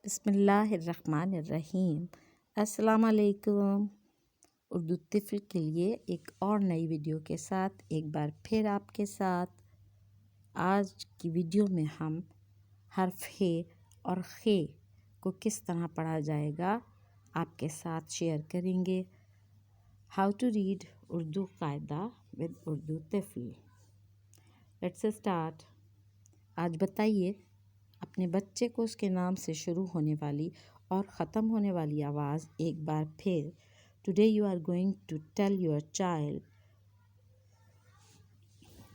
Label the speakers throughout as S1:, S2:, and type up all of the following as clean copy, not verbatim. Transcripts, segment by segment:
S1: بسم اللہ الرحمن الرحیم۔ السلام علیکم۔ اردو طفل کے لیے ایک اور نئی ویڈیو کے ساتھ ایک بار پھر آپ کے ساتھ۔ آج کی ویڈیو میں ہم حرف ہے اور خے کو کس طرح پڑھا جائے گا آپ کے ساتھ شیئر کریں گے۔ ہاؤ ٹو ریڈ اردو قاعدہ ود اردو طفل۔ Let's start. آج بتائیے اپنے بچے کو اس کے نام سے شروع ہونے والی اور ختم ہونے والی آواز ایک بار پھر۔ Today you are going to tell your child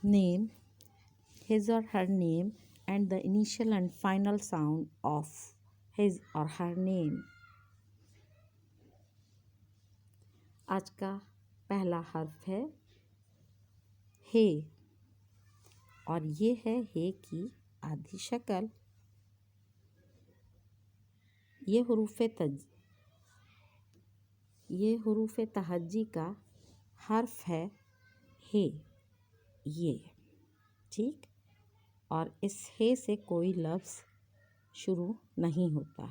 S1: name, his or her name and the initial and final sound of his or her name. آج کا پہلا حرف ہے ہے اور یہ ہے ہے کی آدھی شکل۔ یہ حروف تہجی کا حرف ہے ہے، یہ ٹھیک، اور اس ہے سے کوئی لفظ شروع نہیں ہوتا۔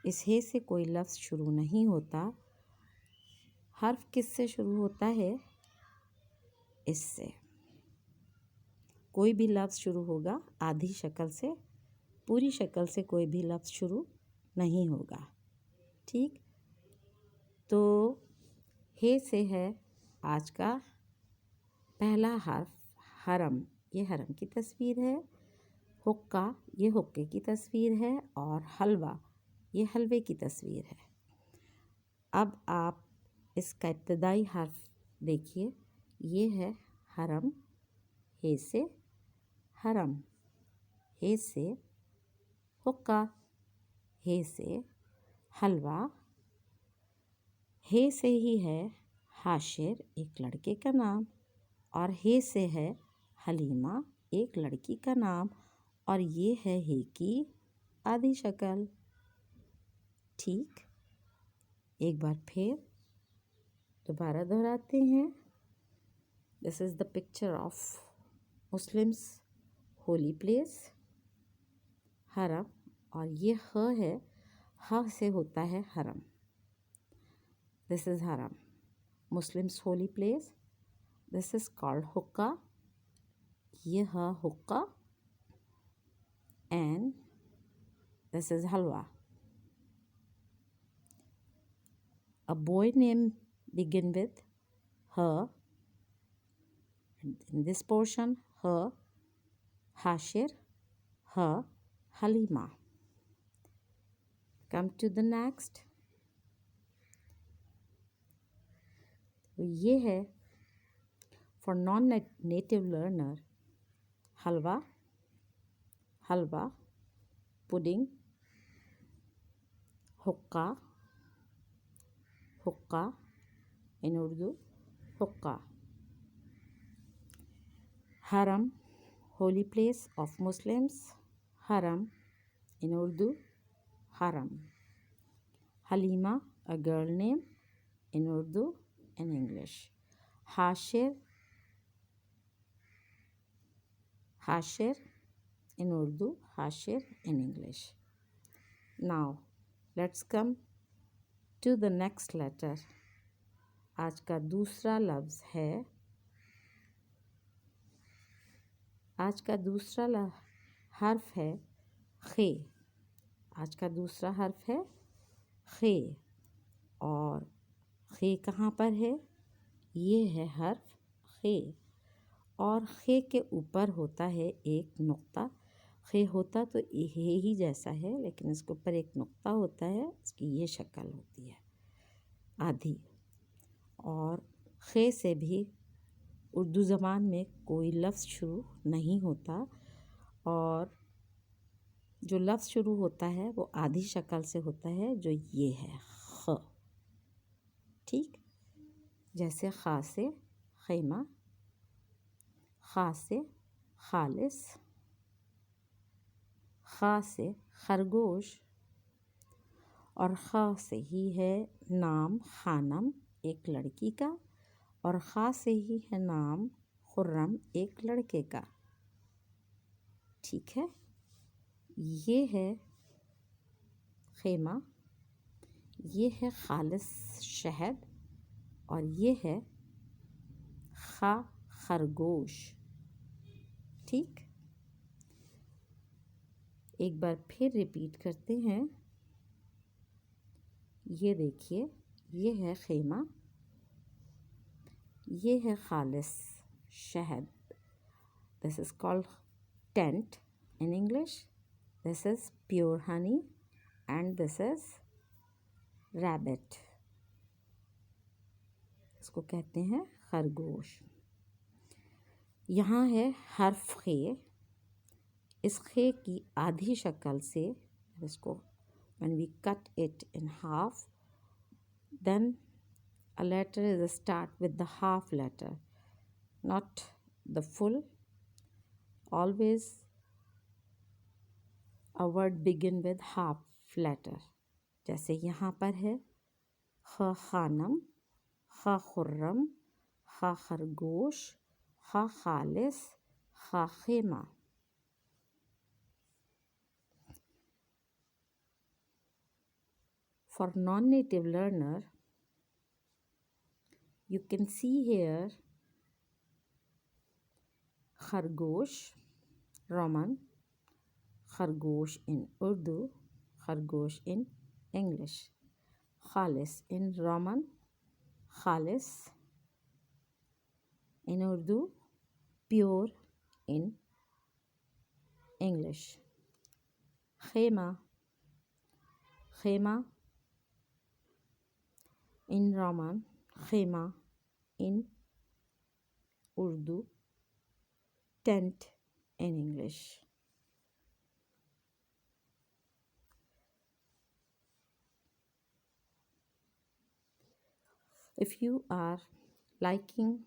S1: اس ہے سے کوئی لفظ شروع نہیں ہوتا۔ حرف کس سے شروع ہوتا ہے؟ اس سے۔ کوئی بھی لفظ شروع ہوگا آدھی شکل سے، پوری شکل سے کوئی بھی لفظ شروع نہیں ہوگا، ٹھیک۔ تو ہے سے ہے آج کا پہلا حرف حرم۔ یہ حرم کی تصویر ہے۔ حقہ، یہ حقے کی تصویر ہے، اور حلوہ، یہ حلوے کی تصویر ہے۔ اب آپ اس کا ابتدائی حرف دیکھیے، یہ ہے حرم۔ ہے سے حرم، ہے سے حقہ، ہے سے حلوہ، ہے سے ہی ہے حاشر، ایک لڑکے کا نام، اور ہے سے ہے حلیمہ، ایک لڑکی کا نام، اور یہ ہے ہے کی آدھی شکل، ٹھیک۔ ایک بار پھر دوبارہ دہراتے ہیں۔ This is the picture of Muslims holy place, Haram, اور یہ ح ہے، ح سے ہوتا ہے حرم۔ This is Haram, Muslims holy place. This is called hookah, یہ ہے حقہ، and this is halwa. A boy name begin with ha. In this portion, ha, hashir, ha, halima. Come to the next. یہ ہے for non-native learner halwa, halwa, pudding, hookah, hookah, in Urdu hookah. Haram, holy place of Muslims، حرم، in Urdu حرم۔ Halima, a girl name، in Urdu in English۔ Hashir, Hashir, in Urdu Hashir in English۔ Now let's come to the next letter۔ آج کا دوسرا لفظ ہے، آج کا دوسرا حرف ہے خے۔ آج کا دوسرا حرف ہے خے، اور خے کہاں پر ہے؟ یہ ہے حرف خے، اور خے کے اوپر ہوتا ہے ایک نقطہ۔ خے ہوتا تو ہے ہی جیسا ہے، لیکن اس کے اوپر ایک نقطہ ہوتا ہے، اس کی یہ شکل ہوتی ہے آدھی۔ اور خے سے بھی اردو زبان میں کوئی لفظ شروع نہیں ہوتا، اور جو لفظ شروع ہوتا ہے وہ آدھی شکل سے ہوتا ہے، جو یہ ہے خ، ٹھیک۔ جیسے خا سے خیمہ، خا سے خالص، خا سے خرگوش، اور خا سے ہی ہے نام خانم، ایک لڑکی کا، اور خا سے ہی ہے نام خرم، ایک لڑکے کا، ٹھیک ہے۔ یہ ہے خیمہ، یہ ہے خالص شہد، اور یہ ہے خرگوش. ٹھیک، ایک بار پھر ریپیٹ کرتے ہیں. یہ دیکھیے، یہ ہے خیمہ، یہ ہے خالص شہد. This is called tent in English. This is pure honey and this is rabbit. اس کو کہتے ہیں خرگوش. یہاں ہے حرف خے. اس خے کی آدھی شکل سے اس کو when we cut it in half, then a letter is a start with the half letter, not the full. Always a word begin with half letter. جیسے یہاں پر ہے خ خانم، خ خرم، خ خرگوش، خ خالص، خ خیمہ. For non-native learner, you can see here خرگوش Roman, خرگوش in Urdu, خرگوش in English, خالص in Roman, خالص in Urdu, pure in English. خیمہ، خیمہ in Roman, خیمہ in Urdu, tent in English. If you are liking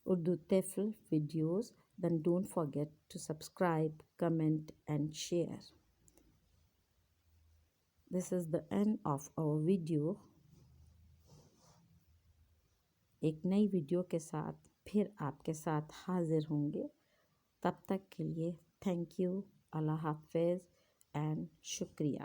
S1: Urdu TEFL videos, then don't forget to subscribe, comment and share. This is the end of our video. ایک نئی video کے ساتھ پھر آپ کے ساتھ حاضر ہوں گے. تب تک کے لیے تھینک یو، اللہ حافظ اینڈ شکریہ.